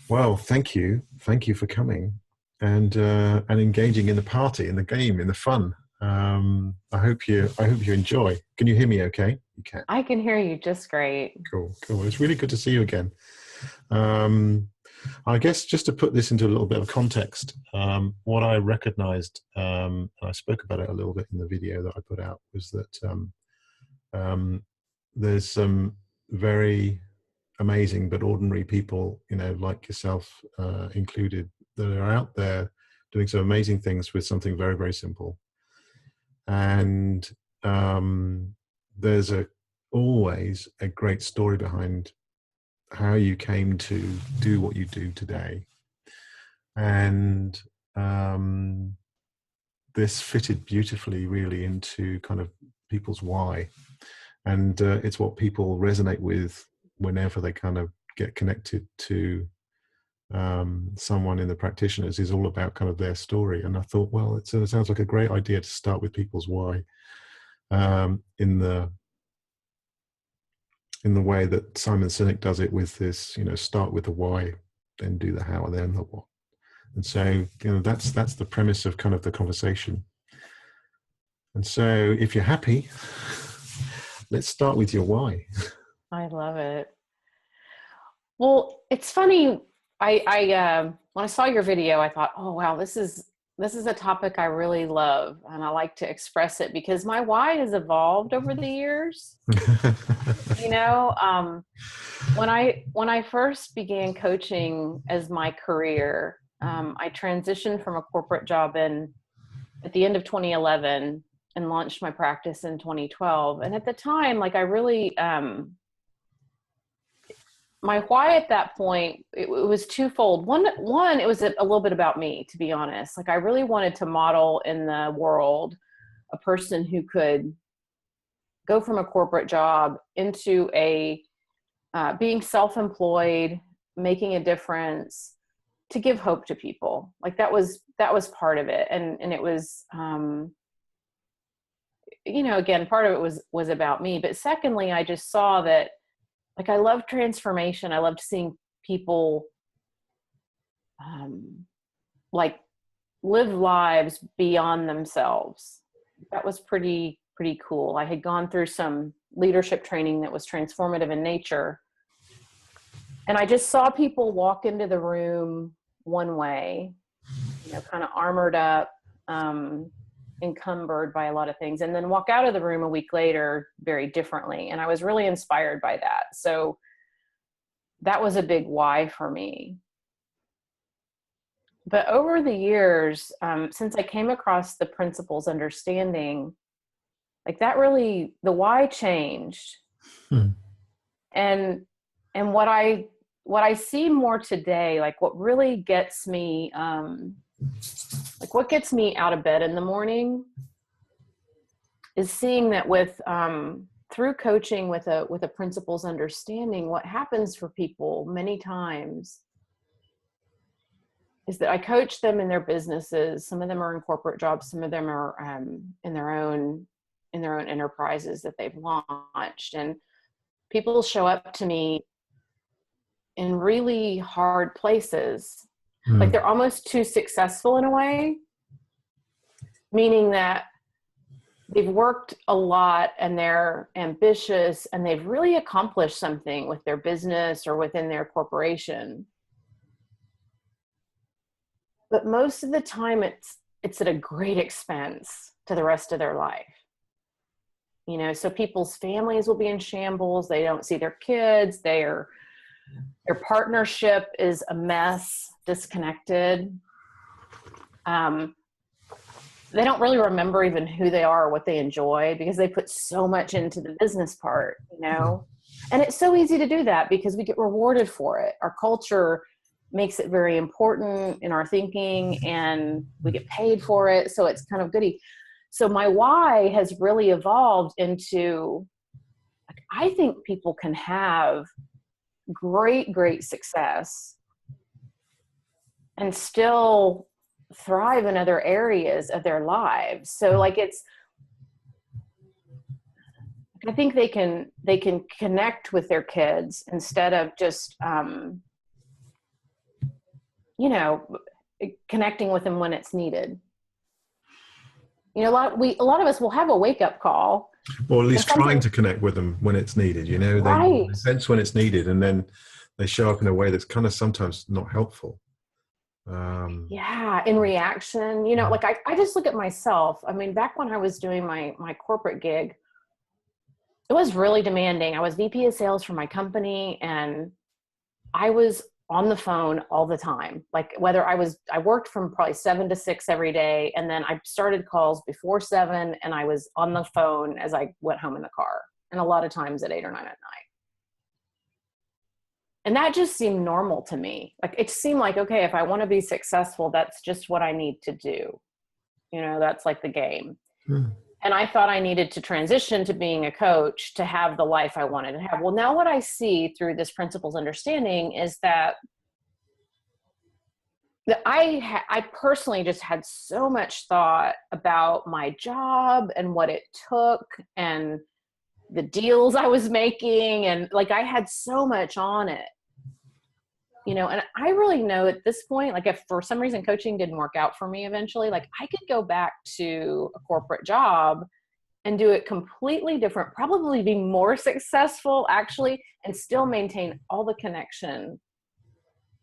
Well, thank you. Thank you for coming and engaging in the party, in the game, in the fun. I hope you enjoy. Can you hear me okay? You can. I can hear you just great. Cool, cool. It's really good to see you again. Um, I guess just to put this into a little bit of context, what I recognized, and I spoke about it a little bit in the video that I put out, was that um, there's some very amazing but ordinary people, like yourself included, that are out there doing some amazing things with something very, very simple. And there's always a great story behind how you came to do what you do today. And this fitted beautifully, really, into kind of people's why. And it's what people resonate with whenever they kind of get connected to someone in the practitioners, is all about kind of their story. And I thought, well, it sounds like a great idea to start with people's why, in the way that Simon Sinek does it, with this, start with the why, then do the how, and then the what. And so, that's the premise of kind of the conversation. And so, if you're happy, let's start with your why. I love it. Well, it's funny. I when I saw your video, I thought, oh wow, this is a topic I really love, and I like to express it because my why has evolved over the years. You know, when I first began coaching as my career, I transitioned from a corporate job at the end of 2011 and launched my practice in 2012. And at the time, like I really, my why at that point, it was twofold. One, it was a little bit about me, to be honest. Like I really wanted to model in the world a person who could go from a corporate job into a being self-employed, making a difference, to give hope to people. Like that was part of it. And it was, again, part of it was about me. But secondly, I just saw that, like, I love transformation. I loved seeing people, like, live lives beyond themselves. That was pretty cool. I had gone through some leadership training that was transformative in nature. And I just saw people walk into the room one way, kind of armored up, encumbered by a lot of things, and then walk out of the room a week later very differently. And I was really inspired by that. So that was a big why for me. But over the years, since I came across the principles understanding, like that really, the why changed. And what I see more today, like what really gets me, like what gets me out of bed in the morning, is seeing that with through coaching with a principles understanding, what happens for people many times is that I coach them in their businesses. Some of them are in corporate jobs, some of them are in their own enterprises that they've launched, and people show up to me in really hard places. Like they're almost too successful in a way, meaning that they've worked a lot and they're ambitious and they've really accomplished something with their business or within their corporation. But most of the time it's at a great expense to the rest of their life. So people's families will be in shambles. They don't see their kids. Their partnership is a mess, disconnected. They don't really remember even who they are or what they enjoy because they put so much into the business part, And it's so easy to do that because we get rewarded for it. Our culture makes it very important in our thinking and we get paid for it. So it's kind of goody. So my why has really evolved into, like, I think people can have great success and still thrive in other areas of their lives. So like I think they can connect with their kids instead of just you know, connecting with them when it's needed. You know, a lot of us will have a wake up call, or at and least trying sometimes, to connect with them when it's needed. You know, they right. sense when it's needed, and then they show up in a way that's kind of sometimes not helpful. Yeah, in reaction, you know, like I just look at myself. I mean, back when I was doing my corporate gig, it was really demanding. I was VP of sales for my company, and I was on the phone all the time. Like I worked from probably 7 to 6 every day. And then I started calls before 7, and I was on the phone as I went home in the car, and a lot of times at 8 or 9 at night. And that just seemed normal to me. Like it seemed like, okay, if I want to be successful, that's just what I need to do. You know, that's like the game. Hmm. And I thought I needed to transition to being a coach to have the life I wanted to have. Well, now what I see through this principles understanding is that I personally just had so much thought about my job and what it took and the deals I was making. And like, I had so much on it, you know, and I really know at this point, like if for some reason coaching didn't work out for me eventually, like I could go back to a corporate job and do it completely different, probably be more successful actually, and still maintain all the connection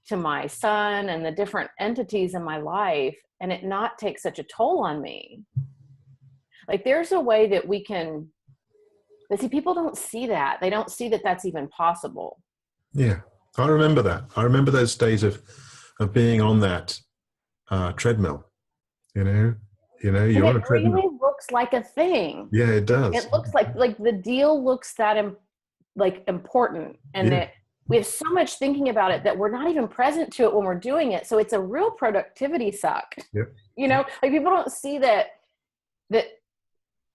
to my son and the different entities in my life, and it not take such a toll on me. Like there's a way that we can, but see, people don't see that. They don't see that that's even possible. Yeah, I remember that. I remember those days of being on that treadmill. You know, And you're on it a really treadmill. looks like a thing. Yeah, it does. It looks like the deal looks that like important, and Yeah, that we have so much thinking about it that we're not even present to it when we're doing it. So it's a real productivity suck. yeah, You know, like people don't see that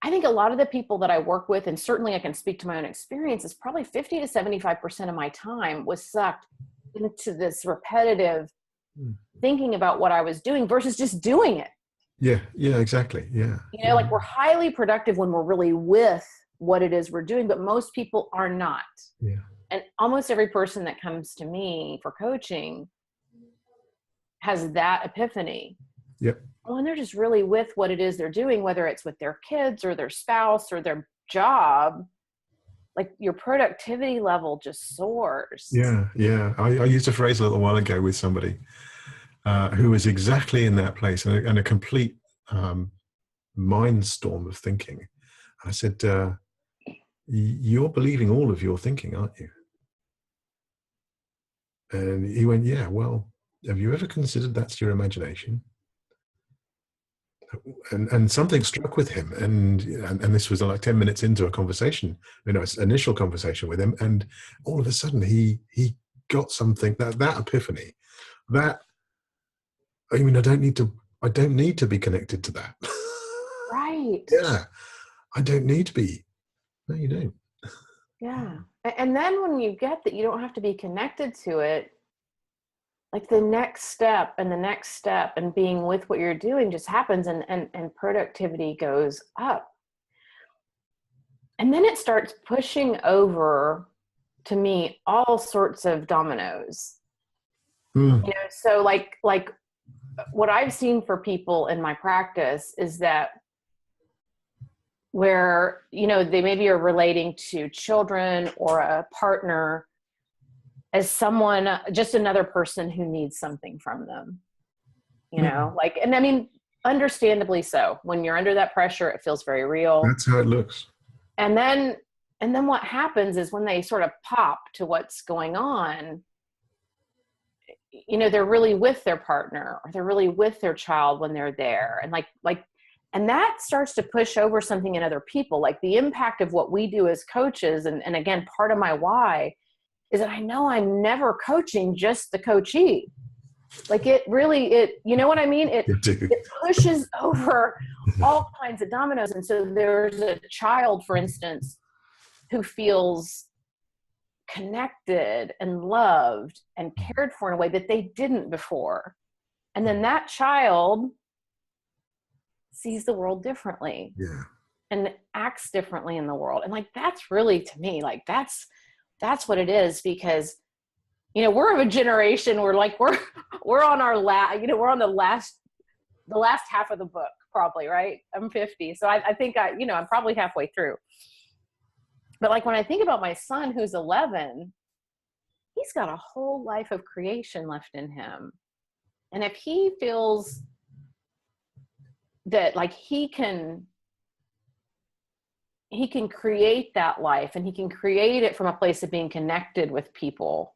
I think a lot of the people that I work with, and certainly I can speak to my own experience, is probably 50 to 75% of my time was sucked into this repetitive thinking about what I was doing versus just doing it. yeah, yeah. Exactly. Yeah, You know, like we're highly productive when we're really with what it is we're doing, but most people are not. yeah, And almost every person that comes to me for coaching has that epiphany. yeah, When they're just really with what it is they're doing, whether it's with their kids or their spouse or their job, like your productivity level just soars. yeah, yeah. I used a phrase a little while ago with somebody who was exactly in that place and a complete mind storm of thinking. I said, "You're believing all of your thinking, aren't you?" And he went, "Yeah. Well, have you ever considered that's your imagination?" And something struck with him, and this was like 10 minutes into a conversation, initial conversation with him, and all of a sudden he got something, that epiphany, that I mean, I don't need to be connected to that. Right. Yeah, I don't need to be. No, you don't. Yeah. And then when you get that you don't have to be connected to it, like the next step and the next step and being with what you're doing just happens, and productivity goes up. And then it starts pushing over, to me, all sorts of dominoes. Mm. You know, so like what I've seen for people in my practice is that where, you know, they maybe are relating to children or a partner as someone, just another person who needs something from them, you know, like, and I mean, understandably so. When you're under that pressure, it feels very real. That's how it looks. And then what happens is when they sort of pop to what's going on, you know, they're really with their partner or they're really with their child when they're there. And and that starts to push over something in other people, like the impact of what we do as coaches. And again, part of my why is that I know I'm never coaching just the coachee. Like it really, you know what I mean? It pushes over all kinds of dominoes. And so there's a child, for instance, who feels connected and loved and cared for in a way that they didn't before. And then that child sees the world differently. Yeah. And acts differently in the world. And like, that's really, to me, like that's what it is, because, you know, we're of a generation where like, we're we're on our we're on the last half of the book, probably, right? I'm 50. So I think I'm probably halfway through. But like when I think about my son who's 11, he's got a whole life of creation left in him. And if he feels that like he can create that life, and he can create it from a place of being connected with people,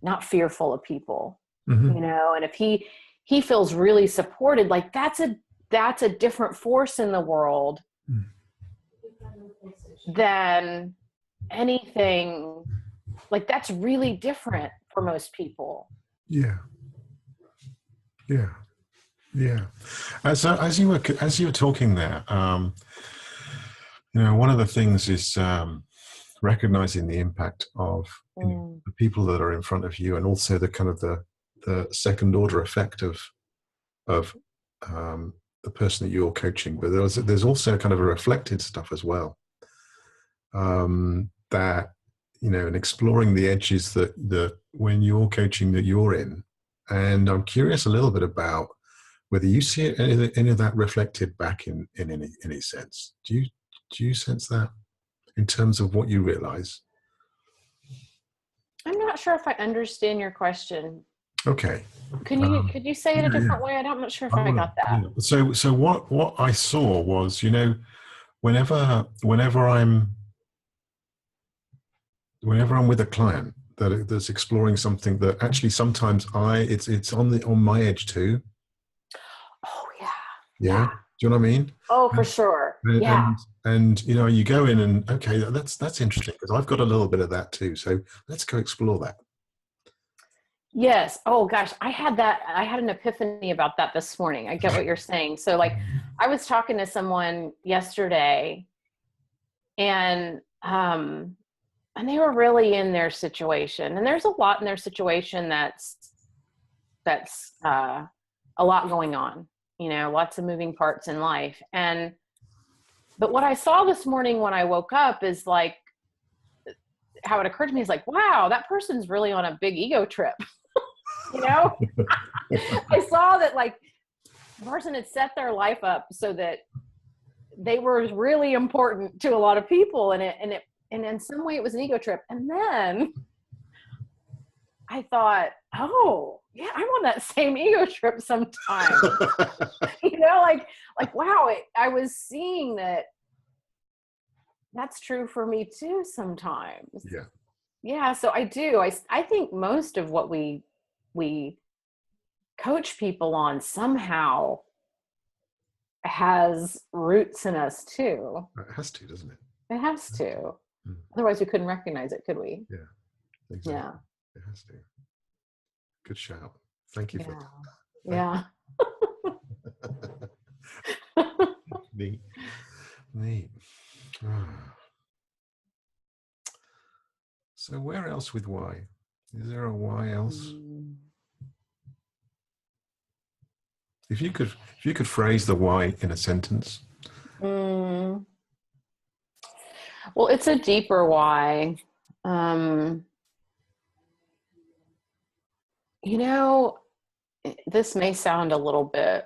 not fearful of people, Mm-hmm. and if he feels really supported, like that's a different force in the world than anything. Like that's really different for most people. Yeah. Yeah. Yeah. As you were talking there, one of the things is recognizing the impact of the people that are in front of you, and also the kind of the second order effect of the person that you're coaching. But there's also kind of a reflected stuff as well, that and exploring the edges that when you're coaching that you're in. And I'm curious a little bit about whether you see any of that reflected back in any sense. Do you sense that in terms of what you realize? I'm not sure if I understand your question. Okay. Could you say it a different way? I'm not sure if I got that. Yeah. So what I saw was, whenever I'm with a client that's exploring something that actually sometimes it's on my edge too. Oh yeah. Do you know what I mean? Oh, for sure. And you go in and, okay, that's interesting, because I've got a little bit of that too. So let's go explore that. Yes. Oh gosh, I had an epiphany about that this morning. I get what you're saying. So like I was talking to someone yesterday, and they were really in their situation, and there's a lot in their situation that's a lot going on, lots of moving parts in life. But what I saw this morning when I woke up is like, how it occurred to me is like, wow, that person's really on a big ego trip. I saw that like the person had set their life up so that they were really important to a lot of people, and in some way it was an ego trip. And then I thought, oh yeah, I'm on that same ego trip sometimes. Like wow, I was seeing that's true for me too sometimes. Yeah. So I do. I think most of what we coach people on somehow has roots in us too. It has to, doesn't it? It has to. Otherwise we couldn't recognize it, could we? Yeah. Exactly. Yeah. It has to. Good shout. Thank you for that. Yeah. Neat. So where else with why? Is there a why else? If you could phrase the why in a sentence. Well, it's a deeper why. This may sound a little bit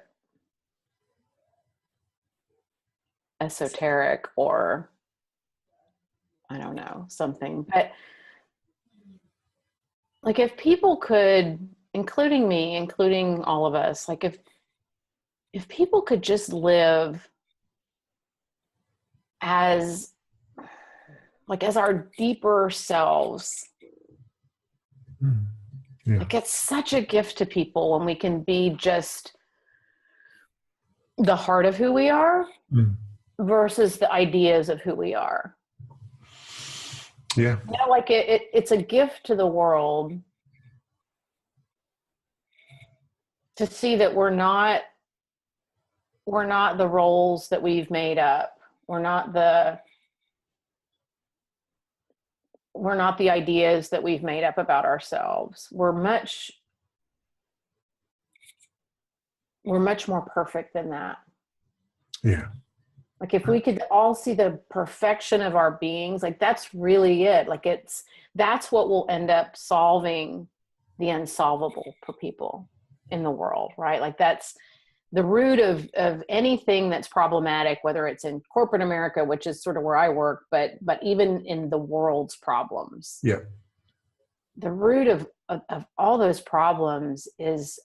esoteric, or I don't know, something, but like if people could, including me, including all of us, like if people could just live as our deeper selves. Yeah. Like it's such a gift to people when we can be just the heart of who we are versus the ideas of who we are. Yeah. Like it's a gift to the world to see that we're not the roles that we've made up. We're not the ideas that we've made up about ourselves. We're much more perfect than that. Yeah. Like if we could all see the perfection of our beings, like that's really it. Like that's what will end up solving the unsolvable for people in the world, right? Like that's the root of anything that's problematic, whether it's in corporate America, which is sort of where I work, but even in the world's problems. Yeah. The root of all those problems is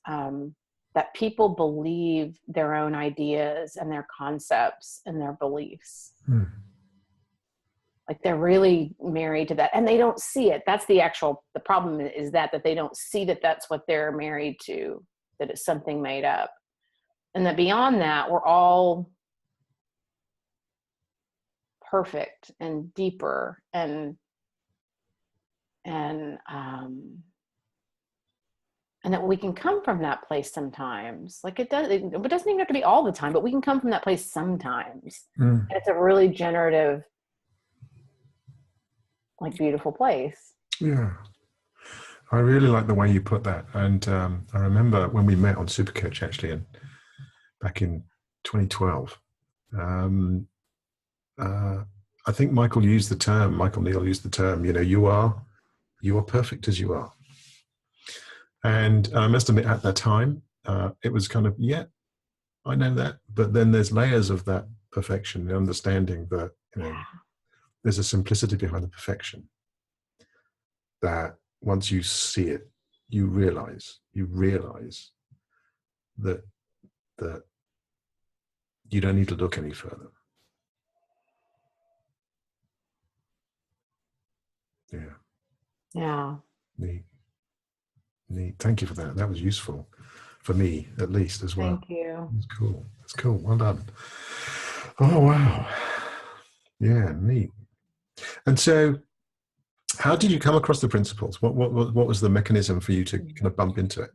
that people believe their own ideas and their concepts and their beliefs. Like they're really married to that, and they don't see it. That's the problem is that they don't see that that's what they're married to, that it's something made up. And that beyond that, we're all perfect and deeper and that we can come from that place sometimes. Like it doesn't even have to be all the time, but we can come from that place sometimes. And it's a really generative, like beautiful place. Yeah. I really like the way you put that. And I remember when we met on Supercoach actually, and back in 2012, I think Michael Neal used the term, you are perfect as you are. And I must admit at that time, it was kind of, yeah, I know that. But then there's layers of that perfection, the understanding that, there's a simplicity behind the perfection that once you see it, you realize that you don't need to look any further. Yeah. Yeah. Neat. Thank you for that. That was useful for me, at least, as well. Thank you. That's cool. Well done. Oh, wow. Yeah, neat. And so how did you come across the principles? What was the mechanism for you to kind of bump into it?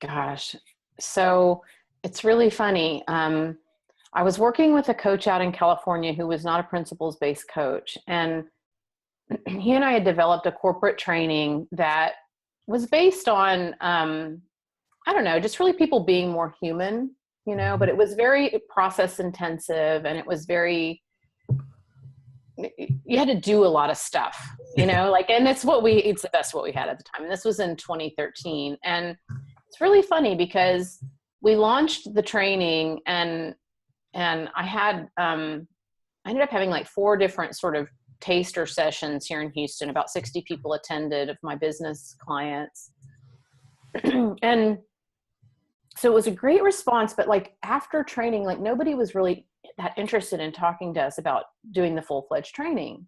Gosh. So it's really funny. I was working with a coach out in California who was not a principles-based coach. And he and I had developed a corporate training that was based on, I don't know, just really people being more human, but it was very process intensive, and it was very, you had to do a lot of stuff, and it's the best what we had at the time. And this was in 2013. And it's really funny because we launched the training and I ended up having like 4 different sort of taster sessions here in Houston. About 60 people attended of my business clients. And so it was a great response, but like after training, like nobody was really that interested in talking to us about doing the full-fledged training.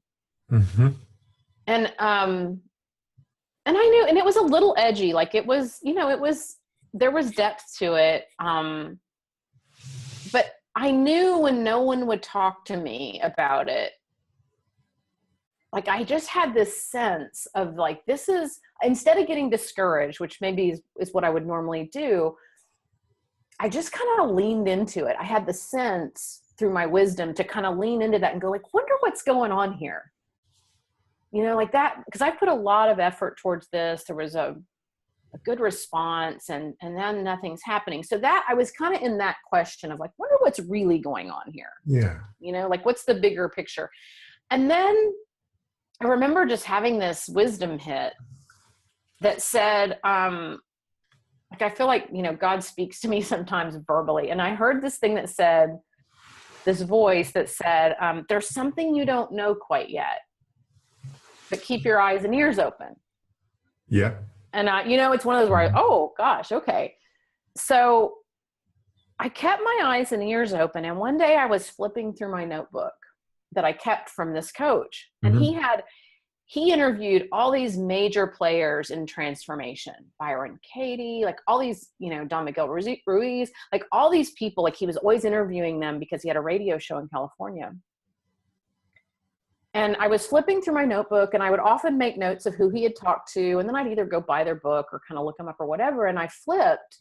Mm-hmm. And I knew, and it was a little edgy. Like it was, there was depth to it. But I knew when no one would talk to me about it, like I just had this sense of like, this is, instead of getting discouraged, which maybe is what I would normally do, I just kind of leaned into it. I had the sense through my wisdom to kind of lean into that and go like, wonder what's going on here. Like that, because I put a lot of effort towards this. There was a good response, and then nothing's happening. So that I was kind of in that question of like, wonder what's really going on here. Yeah. Like what's the bigger picture? And then I remember just having this wisdom hit that said, like, I feel like, God speaks to me sometimes verbally. And I heard this thing that said, this voice that said, there's something you don't know quite yet, but keep your eyes and ears open. Yeah. And it's one of those where oh gosh, okay. So I kept my eyes and ears open. And one day I was flipping through my notebook that I kept from this coach. And he interviewed all these major players in transformation, Byron Katie, like all these, Don Miguel Ruiz, like all these people, like he was always interviewing them because he had a radio show in California. And I was flipping through my notebook, and I would often make notes of who he had talked to. And then I'd either go buy their book or kind of look them up or whatever. And I flipped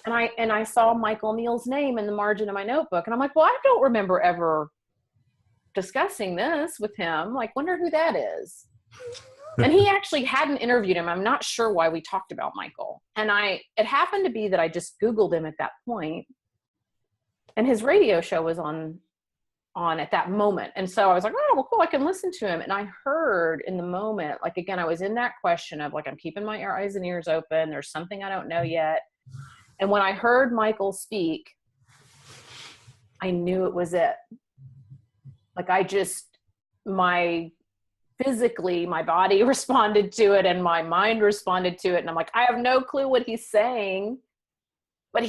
and I saw Michael Neal's name in the margin of my notebook. And I'm like, well, I don't remember ever discussing this with him. Like, wonder who that is. And he actually hadn't interviewed him. I'm not sure why we talked about Michael. And it happened to be that I just Googled him at that point, and his radio show was on on at that moment. And so I was like, oh, well, cool, I can listen to him. And I heard in the moment, like, again, I was in that question of like, I'm keeping my eyes and ears open. There's something I don't know yet. And when I heard Michael speak, I knew it was it. Like physically, my body responded to it and my mind responded to it. And I'm like, I have no clue what he's saying, but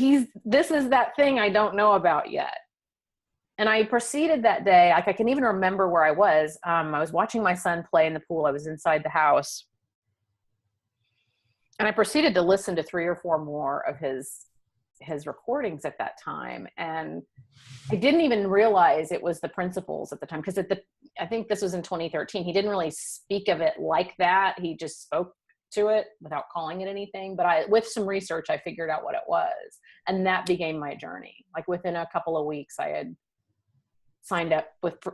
this is that thing I don't know about yet. And I proceeded that day. Like, I can even remember where I was. I was watching my son play in the pool. I was inside the house. And I proceeded to listen to 3 or 4 more of his recordings at that time. And I didn't even realize it was the principles at the time. Because I think this was in 2013. He didn't really speak of it like that. He just spoke to it without calling it anything. But with some research, I figured out what it was. And that began my journey. Like, within a couple of weeks, I had signed up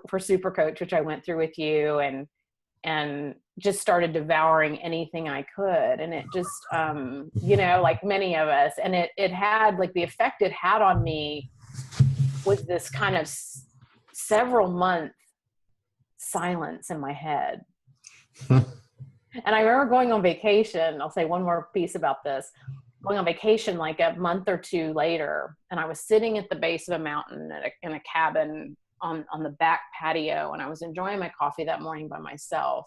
for Super Coach, which I went through with you, and just started devouring anything I could. And it just, like many of us, and it had, like, the effect it had on me was this kind of several month silence in my head. And I remember going on vacation. I'll say one more piece about this. Going on vacation like a month or 2 later, and I was sitting at the base of a mountain in a cabin on the back patio, and I was enjoying my coffee that morning by myself.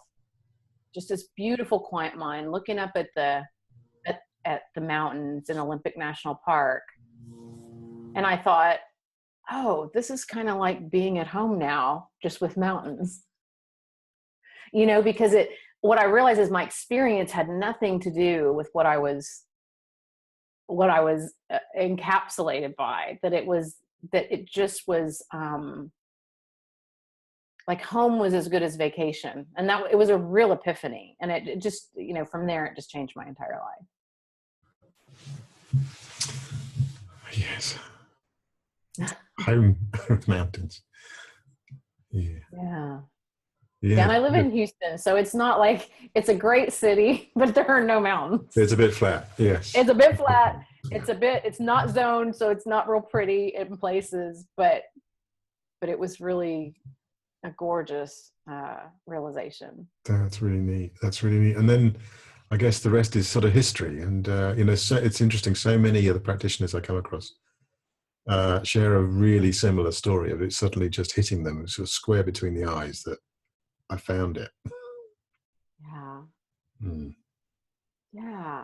Just this beautiful, quiet mind, looking up at the mountains in Olympic National Park. And I thought, oh, this is kind of like being at home now, just with mountains. Because what I realized is my experience had nothing to do with what I was encapsulated by, that it just was, like, home was as good as vacation. And that it was a real epiphany. And it just, from there, it just changed my entire life. Yes. Home mountains. Yeah. Yeah. Yeah. And I live in Houston, so it's not like it's a great city, but there are no mountains. It's a bit flat. Yes. It's a bit flat. It's not zoned, so it's not real pretty in places, but it was really a gorgeous realization. That's really neat. And then I guess the rest is sort of history. And, so it's interesting. So many of the practitioners I come across share a really similar story of it suddenly just hitting them sort of square between the eyes that I found it. Yeah. Mm. Yeah.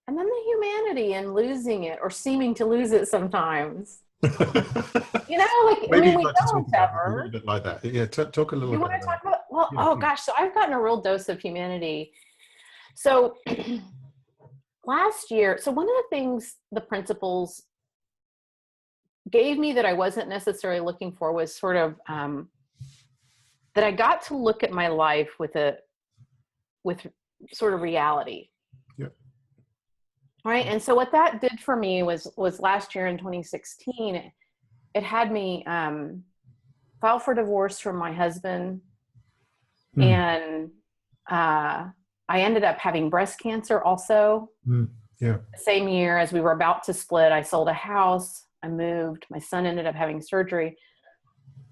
And then the humanity and losing it, or seeming to lose it sometimes. Maybe we don't ever. A little bit like that. Yeah, talk a little bit. You want to talk about, gosh, so I've gotten a real dose of humanity. So last year, so one of the things the principles gave me that I wasn't necessarily looking for was sort of, that I got to look at my life with sort of reality. Yep. Right. And so what that did for me was last year in 2016, it had me file for divorce from my husband. And I ended up having breast cancer also. Yeah. The same year as we were about to split, I sold a house, I moved, my son ended up having surgery.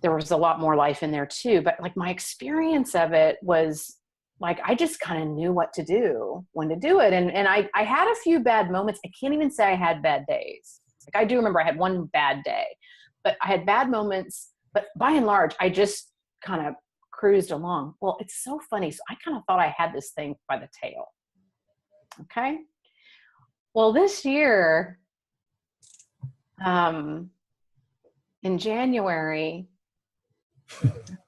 There was a lot more life in there too, but like my experience of it was like, I just kind of knew what to do, when to do it. And I had a few bad moments. I can't even say I had bad days. Like, I do remember I had one bad day, but I had bad moments, but by and large, I just kind of cruised along. Well, it's so funny. So I kind of thought I had this thing by the tail. Okay. Well, this year, in January,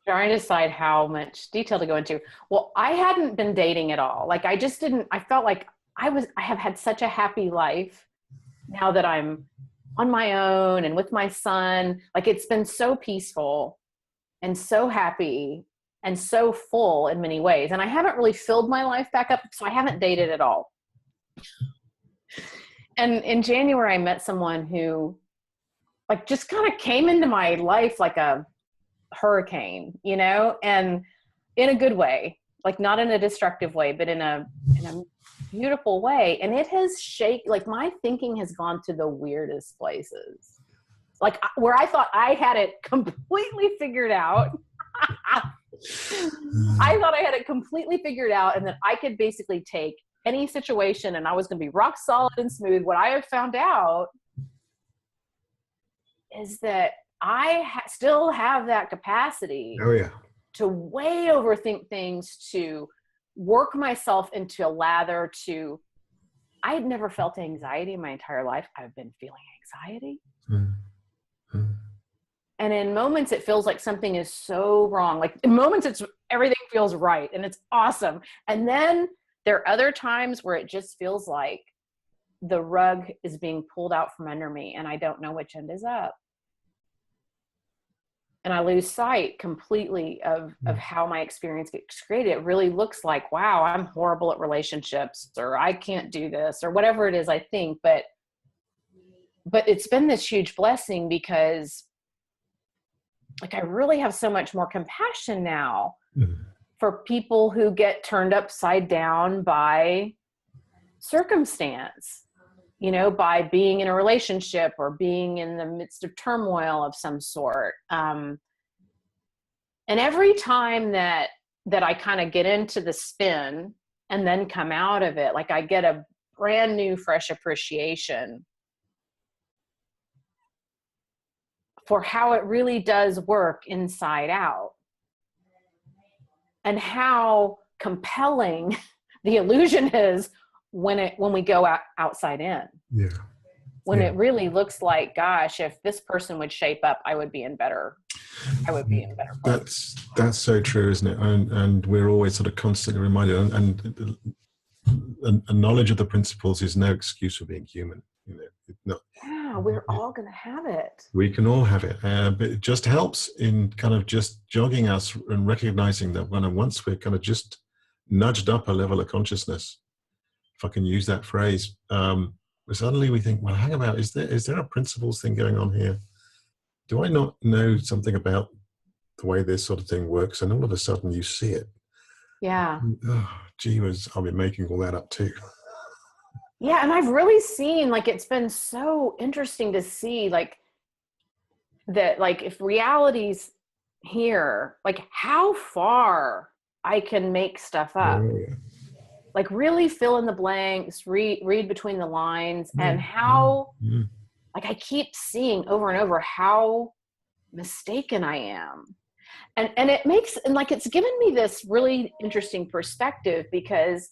trying to decide how much detail to go into. Well, I hadn't been dating at all. Like, I felt like I have had such a happy life now that I'm on my own and with my son. Like, it's been so peaceful and so happy and so full in many ways. And I haven't really filled my life back up. So I haven't dated at all. And in January, I met someone who like just kind of came into my life like a hurricane, and in a good way, like not in a destructive way, but in a beautiful way. And it has shaped, like, my thinking has gone to the weirdest places. like where I thought I had it completely figured out. I thought I had it completely figured out, and that I could basically take any situation and I was going to be rock solid and smooth. What I have found out is that I still have that capacity Oh yeah. to way overthink things, to work myself into a lather, to, I had never felt anxiety in my entire life. I've been feeling anxiety. Mm-hmm. And in moments, it feels like something is so wrong. Like in moments, everything feels right and it's awesome. And then there are other times where it just feels like the rug is being pulled out from under me and I don't know which end is up. And I lose sight completely of how my experience gets created. It really looks like, wow, I'm horrible at relationships, or I can't do this, or whatever it is I think. But it's been this huge blessing, because like I really have so much more compassion now for people who get turned upside down by circumstance, you know, by being in a relationship or being in the midst of turmoil of some sort. And every time that I kind of get into the spin and then come out of it, like I get a brand new, fresh appreciation for how it really does work inside out, and how compelling the illusion is when we go outside in. Yeah. When it really looks like, gosh, if this person would shape up, I would be in better place. That's so true, isn't it? And we're always sort of constantly reminded, and knowledge of the principles is no excuse for being human. You know, We're all going to have it. We can all have it, but it just helps in kind of just jogging us and recognizing that once we're kind of just nudged up a level of consciousness, if I can use that phrase, suddenly we think, well, hang about, is there a principles thing going on here? Do I not know something about the way this sort of thing works? And all of a sudden you see it. Yeah. Oh, gee whiz, I'll be making all that up too. Yeah, and I've really seen, like, it's been so interesting to see, like, that, like, if reality's here, like, how far I can make stuff up. Oh, yeah. Like, really fill in the blanks, read between the lines, and how, like, I keep seeing over and over how mistaken I am. And it makes, and like, it's given me this really interesting perspective, because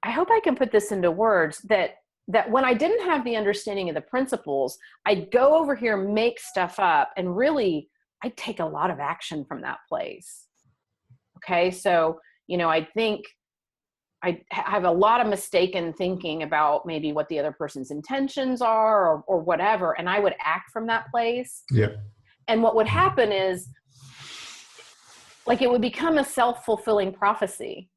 I hope I can put this into words, that when I didn't have the understanding of the principles, I'd go over here, make stuff up, and really I'd take a lot of action from that place. Okay. So, you know, I think I have a lot of mistaken thinking about maybe what the other person's intentions are, or whatever. And I would act from that place. Yeah. And what would happen is, like, it would become a self-fulfilling prophecy.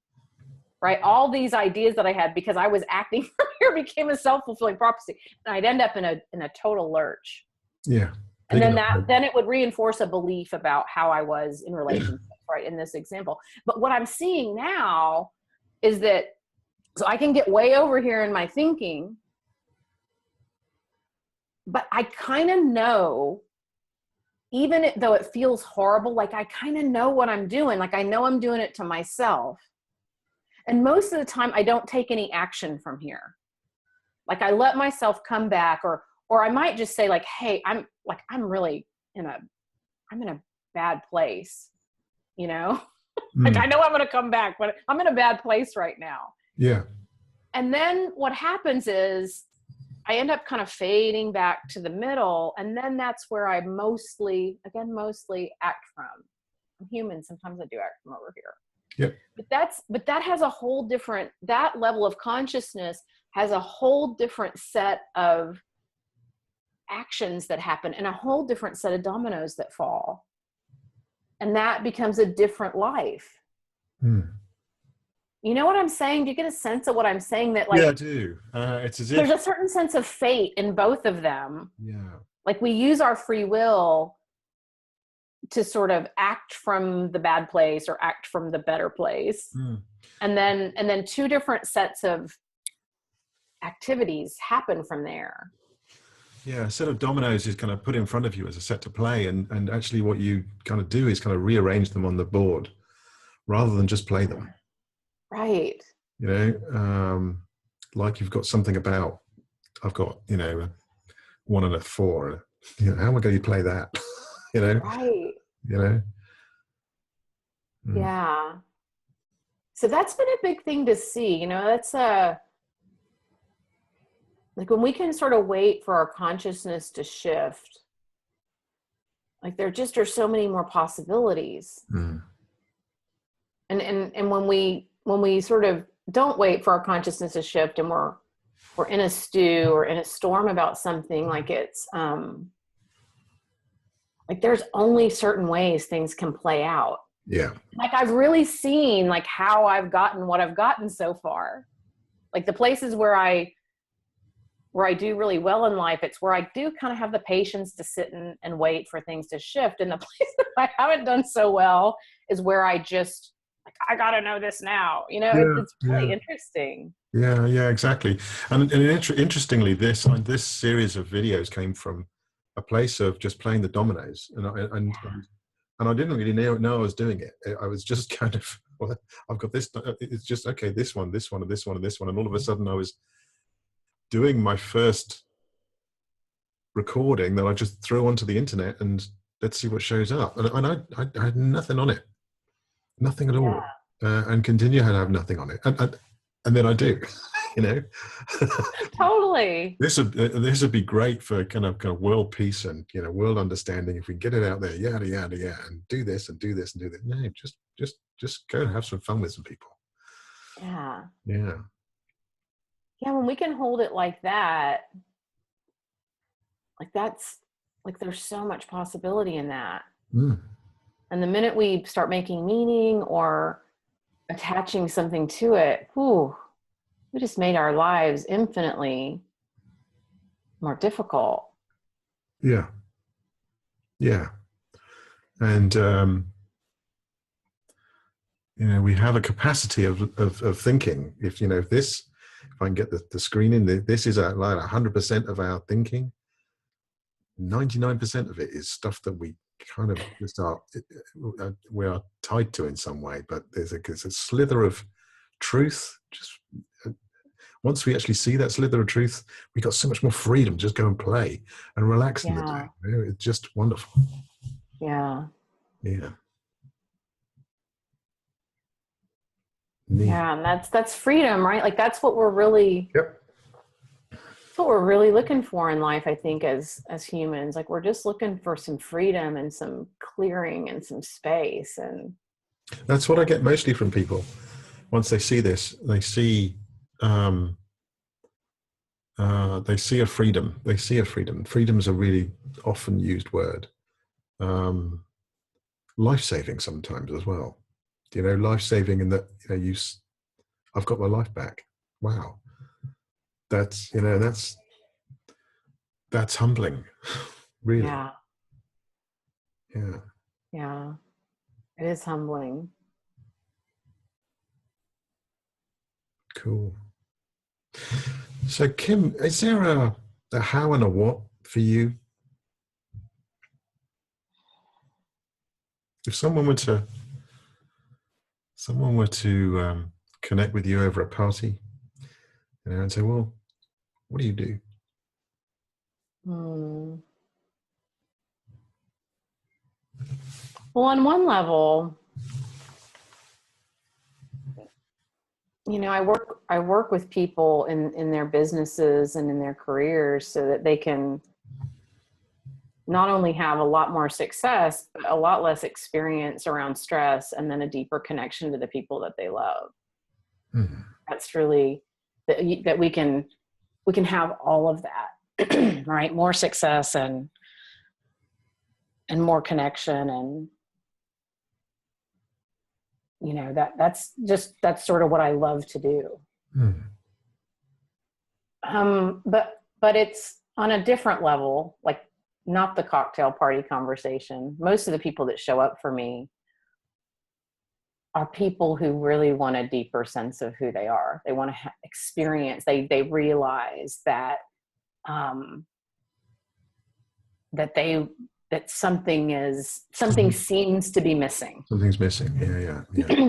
Right? All these ideas that I had because I was acting from here became a self-fulfilling prophecy. And I'd end up in a total lurch. Yeah. And then it would reinforce a belief about how I was in relationships, right? In this example. But what I'm seeing now is that, so I can get way over here in my thinking, but I kind of know, even though it feels horrible, like I kind of know what I'm doing. Like I know I'm doing it to myself. And most of the time I don't take any action from here. Like I let myself come back, or I might just say, like, hey, I'm really in a bad place, you know? Like I know I'm going to come back, but I'm in a bad place right now. Yeah. And then what happens is I end up kind of fading back to the middle. And then that's where I mostly act from. I'm human. Sometimes I do act from over here. Yep. But that has a whole different, that level of consciousness has a whole different set of actions that happen, and a whole different set of dominoes that fall. And that becomes a different life. You know what I'm saying? Do you get a sense of what I'm saying? That, like, yeah, I do. It's as if there's a certain sense of fate in both of them. Yeah. Like we use our free will to sort of act from the bad place or act from the better place. And then two different sets of activities happen from there. Yeah, a set of dominoes is kind of put in front of you as a set to play, and actually what you kind of do is kind of rearrange them on the board rather than just play them. Right. You know, like you've got something about. I've got, you know, a 1 and a 4. You know, how am I going to play that? you know, Right. you know. Mm. Yeah. So that's been a big thing to see. You know, that's like when we can sort of wait for our consciousness to shift, like there just are so many more possibilities. Mm. And when we sort of don't wait for our consciousness to shift, and we're in a stew or in a storm about something, like it's like there's only certain ways things can play out. Yeah. Like I've really seen like how I've gotten what I've gotten so far. Like the places where I do really well in life, it's where I do kind of have the patience to sit and wait for things to shift. And the place that I haven't done so well is where I just, like, I got to know this now. You know, Yeah. it's really interesting. Yeah. Yeah. Exactly. And interestingly, this series of videos came from a place of just playing the dominoes, and I didn't really know I was doing it. I was just kind of, well, I've got this. It's just okay. This one, this one, and this one, and this one, and all of a sudden, I was doing my first recording that I just threw onto the internet, and let's see what shows up. And I had nothing on it, nothing at all, and continue to have nothing on it, and then I do, you know. Totally. This would be great for kind of world peace and, you know, world understanding if we get it out there, yada yada yada, and do this and do this and do that. No, just go and have some fun with some people. Yeah. Yeah. Yeah. When we can hold it like that, like that's like there's so much possibility in that. Mm. And the minute we start making meaning or attaching something to it, whew, we just made our lives infinitely more difficult. Yeah. Yeah. And you know, we have a capacity of thinking. If, you know, if I can get the screen in, this is like 100% of our thinking. 99% of it is stuff that we kind of just we are tied to in some way, but there's a slither of truth. Just once we actually see that slither of truth, we got so much more freedom. Just go and play and relax in the day. You know, it's just wonderful. Yeah. Yeah. Neat. Yeah. And that's freedom, right? Like that's what we're really, Yep. that's what we're really looking for in life, I think, as humans. Like we're just looking for some freedom and some clearing and some space. And That's what I get mostly from people. Once they see this, they see a freedom. They see a freedom. Freedom is a really often used word. Life-saving sometimes as well. You know, life-saving in that, you know, I've got my life back. Wow. That's, you know, that's humbling. Really. yeah. Yeah. Yeah. It is humbling. Cool. So Kim, is there a how and a what for you? If someone were to connect with you over a party, you know, and say, well, what do you do? Well, on one level, you know, I work with people in their businesses and in their careers so that they can not only have a lot more success, but a lot less experience around stress, and then a deeper connection to the people that they love. Mm-hmm. That's really that we can have all of that, right? More success and more connection, and you know, that's sort of what I love to do. But it's on a different level, like not the cocktail party conversation. Most of the people that show up for me are people who really want a deeper sense of who they are. They want to experience, they realize that that something seems to be missing. Something's missing. Yeah.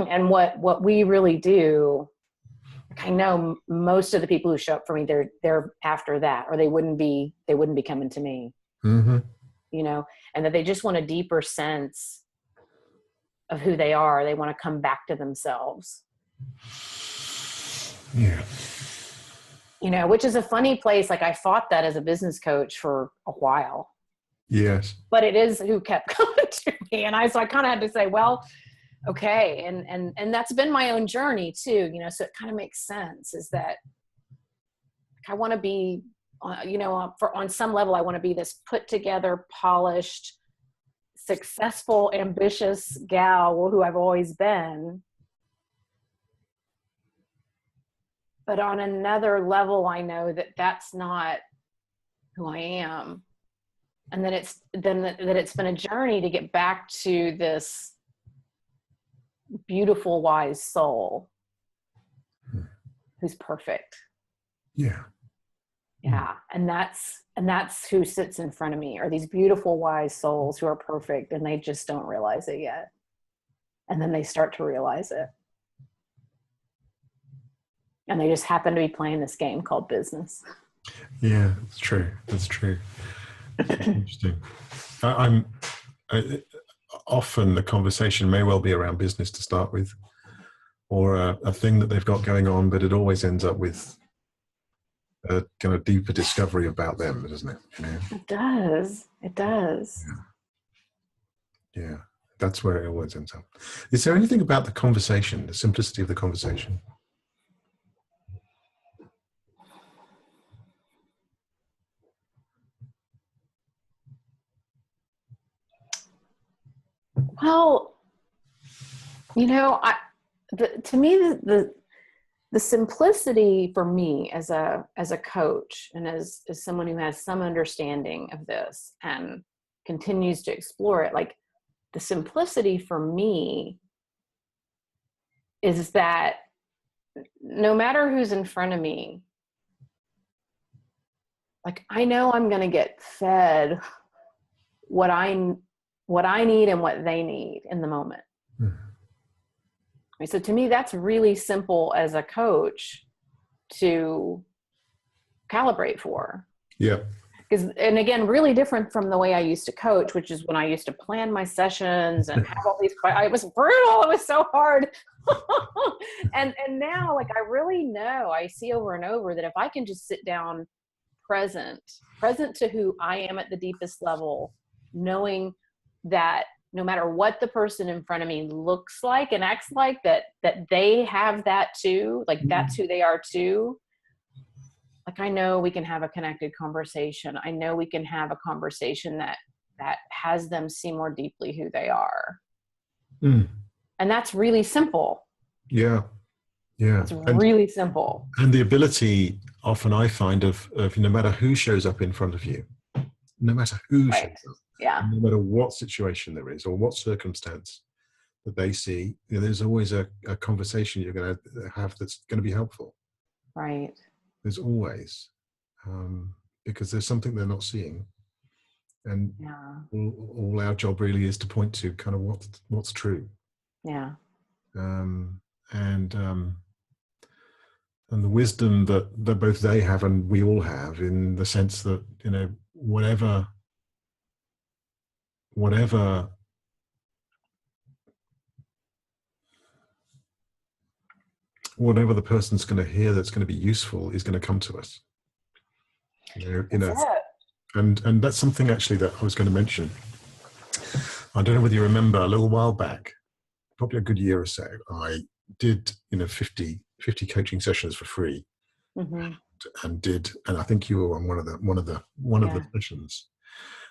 And what we really do, I know most of the people who show up for me, they're after that, or they wouldn't be coming to me, Mm-hmm. And that they just want a deeper sense of who they are. They want to come back to themselves. Yeah. Which is a funny place. Like I fought that as a business coach for a while. Yes. But it is who kept coming to me. And so I kind of had to say, well, okay. And that's been my own journey too, so it kind of makes sense, is that I want to be, on some level, I want to be this put together, polished, successful, ambitious gal who I've always been. But on another level, I know that that's not who I am. And that it's been a journey to get back to this beautiful, wise soul who's perfect. Yeah. Yeah. And that's who sits in front of me, are these beautiful, wise souls who are perfect, and they just don't realize it yet. And then they start to realize it. And they just happen to be playing this game called business. Yeah, that's true. That's true. Interesting. Often the conversation may well be around business to start with, or a thing that they've got going on, but it always ends up with a kind of deeper discovery about them, doesn't it? It does. It does. Yeah. That's where it always ends up. Is there anything about the conversation, the simplicity of the conversation? Well, to me, the simplicity for me as a coach and as someone who has some understanding of this and continues to explore it, like the simplicity for me is that no matter who's in front of me, like I know I'm going to get fed what I need and what they need in the moment. So to me, that's really simple as a coach to calibrate for. Yeah. And again, really different from the way I used to coach, which is when I used to plan my sessions and have all these, it was brutal. It was so hard. and now, like, I really know, I see over and over that if I can just sit down present to who I am at the deepest level, knowing that no matter what the person in front of me looks like and acts like, that they have that too, like that's who they are too. Like, I know we can have a connected conversation. I know we can have a conversation that has them see more deeply who they are. And that's really simple. Yeah. It's really simple. And the ability often I find of no matter who shows up in front of you, no matter who shows up, no matter what situation there is or what circumstance that they see, there's always a conversation you're going to have that's going to be helpful. Right. There's always, because there's something they're not seeing. And all our job really is to point to kind of what's true. Yeah. And the wisdom that both they have and we all have, in the sense that, whatever the person's going to hear that's going to be useful is going to come to us. And that's something actually that I was going to mention. I don't know whether you remember, a little while back, probably a good year or so, I did 50 coaching sessions for free, and I think you were on one of the sessions,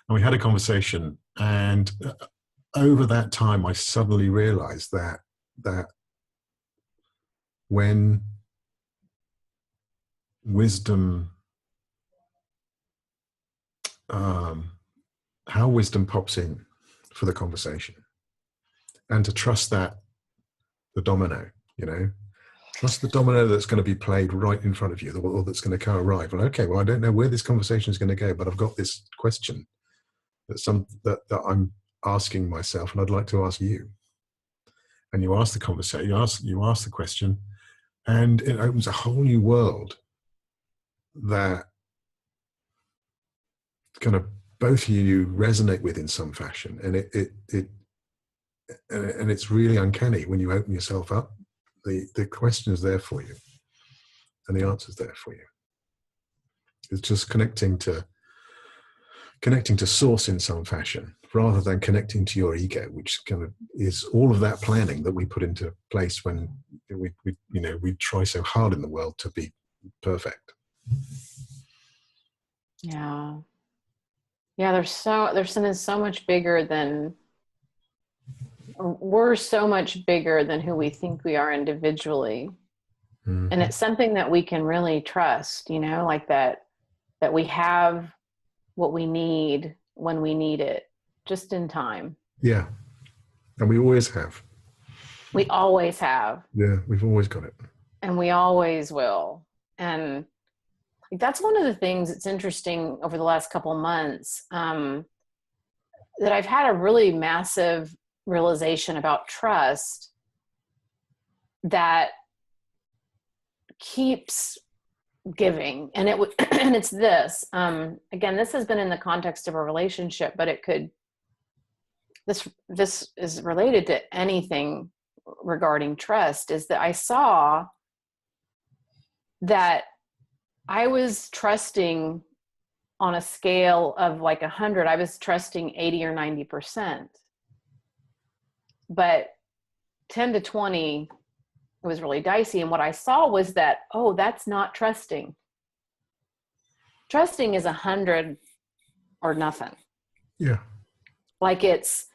and we had a conversation, and over that time I suddenly realized that when wisdom, how wisdom pops in for the conversation, and to trust that the domino, trust the domino that's going to be played right in front of you, or that's going to co-arrive. Well, okay, well, I don't know where this conversation is going to go, but I've got this question that I'm asking myself, and I'd like to ask you. And you ask the conversation, you ask the question, and it opens a whole new world that kind of both of you resonate with in some fashion, and it's really uncanny when you open yourself up. The question is there for you, and the answer's there for you. It's just connecting to source in some fashion, rather than connecting to your ego, which kind of is all of that planning that we put into place when we try so hard in the world to be perfect. Yeah. Yeah, there's something so much bigger than, we're so much bigger than who we think we are individually. Mm-hmm. And it's something that we can really trust, like that we have what we need when we need it, just in time. Yeah. And we always have. We always have. Yeah, we've always got it. And we always will. And that's one of the things that's interesting over the last couple of months, that I've had a really massive realization about trust that keeps giving. And and it's this, again, this has been in the context of a relationship, but this is related to anything regarding trust, is that I saw that I was trusting on a scale of like 100, I was trusting 80 or 90%, but 10 to 20, it was really dicey. And what I saw was that, oh, that's not trusting. Trusting is 100 or nothing. Yeah. Like it's,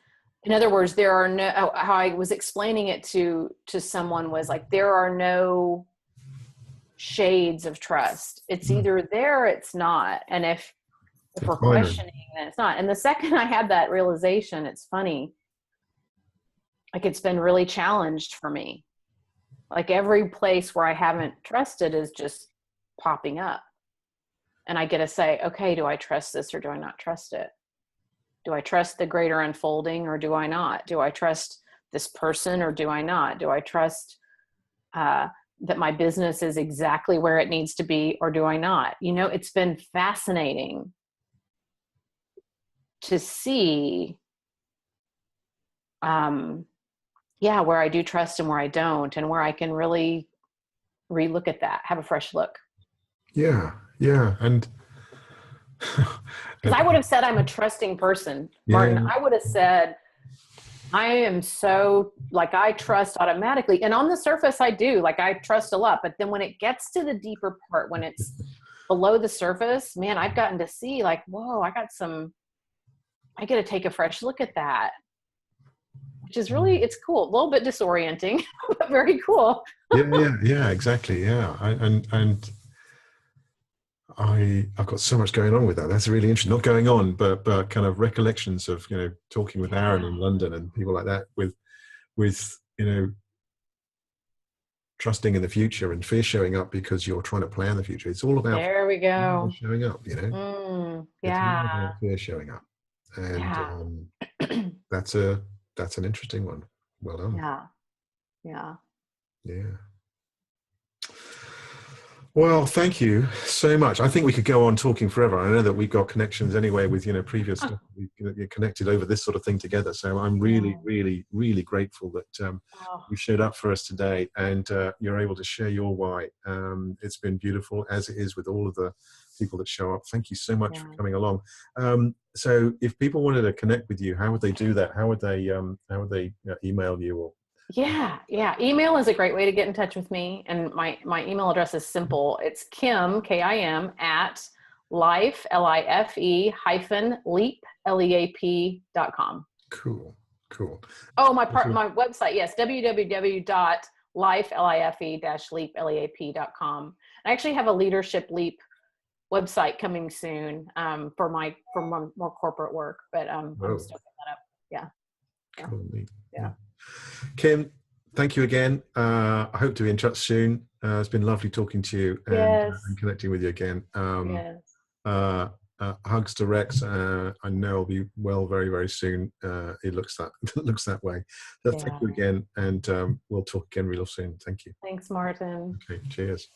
in other words, there are no, how I was explaining it to someone was like, there are no shades of trust. It's either there or it's not. And if we're questioning, then it's not. And the second I had that realization, it's funny, like it's been really challenged for me. Like every place where I haven't trusted is just popping up. And I get to say, okay, do I trust this or do I not trust it? Do I trust the greater unfolding or do I not? Do I trust this person or do I not? Do I trust that my business is exactly where it needs to be or do I not? It's been fascinating to see where I do trust and where I don't, and where I can really relook at that, have a fresh look. Yeah. And because I would have said I'm a trusting person, Martin. I would have said I am so, like, I trust automatically. And on the surface, I do. Like, I trust a lot. But then when it gets to the deeper part, when it's below the surface, man, I've gotten to see, like, whoa, I get to take a fresh look at that. Which is really, it's cool. A little bit disorienting, but very cool. yeah, exactly. Yeah. I've got so much going on with that. That's really interesting. Not going on, but kind of recollections of, talking with Aaron in London and people like that with, trusting in the future and fear showing up because you're trying to plan the future. It's all about there we go. Showing up, yeah. It's all about fear showing up. And that's an interesting one. Well done. Yeah. Well, thank you so much. I think we could go on talking forever. I know that we've got connections anyway with, previous stuff. We've connected over this sort of thing together. So I'm really, really, really grateful that you showed up for us today and you're able to share your why. It's been beautiful, as it is with all of the people that show up. Thank you so much for coming along. So if people wanted to connect with you, how would they do that? How would they email you or? Yeah. Email is a great way to get in touch with me. And my email address is simple. It's Kim, Kim, at life, LIFE-leap, LEAP.com. Cool. Oh, my website. Yes. www.life-leap.com. I actually have a Leadership Leap website coming soon for my more corporate work, but I'm still putting that up. Yeah. Cool. Yeah. Kim, thank you again. I hope to be in touch soon. It's been lovely talking to you and connecting with you again. Hugs to Rex. I know I'll be well very, very soon. It looks that looks that way. So thank Yeah. you again, and we'll talk again real soon. Thank you. Thanks, Martin. Okay, cheers.